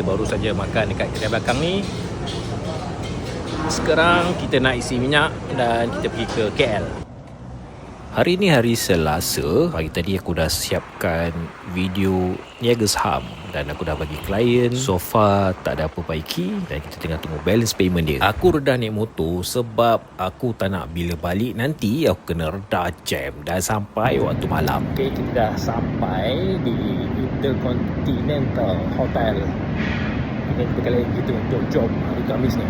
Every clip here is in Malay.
Kita baru saja makan dekat kedai belakang ni. Sekarang kita nak isi minyak dan kita pergi ke KL. Hari ni hari Selasa. Pagi tadi aku dah siapkan video niaga saham dan aku dah bagi klien. So far tak ada apa baiki dan kita tengah tunggu balance payment dia. Aku redah naik motor sebab aku tak nak bila balik nanti aku kena redah jam dan sampai waktu malam. Okay, kita dah sampai di Intercontinental Hotel. Ini kali kita untuk job hari Khamis ni.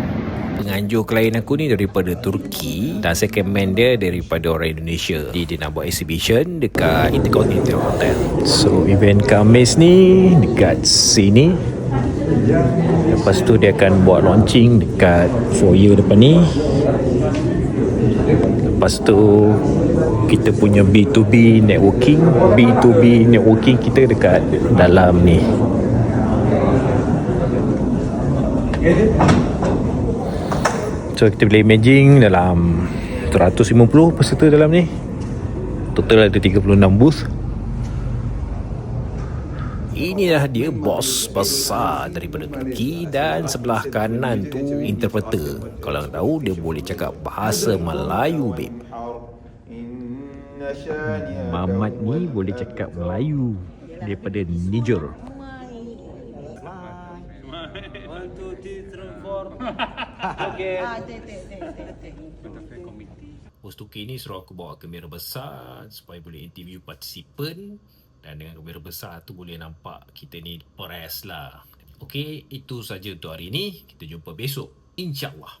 Penganjur klien aku ni daripada Turki dan second man dia daripada orang Indonesia. Dia nak buat exhibition dekat Intercontinental Hotel. So event Khamis ni dekat sini. Lepas tu dia akan buat launching dekat foyer depan ni. Lepas tu kita punya B2B networking kita dekat dalam ni. So kita boleh imagine dalam 150 peserta dalam ni. Total ada 36 booth. Inilah dia bos besar daripada Turki dan sebelah kanan tu interpreter. Kalau tahu dia boleh cakap bahasa Melayu, babe. Mamat ni boleh cakap Melayu daripada Niger. 1, 2, 3, 4. Okay. Bos Turki ni suruh aku bawa kamera besar supaya boleh interview partisipan. Dan dengan kamera besar tu boleh nampak kita ni press lah. Okey, itu saja untuk hari ini. Kita jumpa besok, InsyaAllah.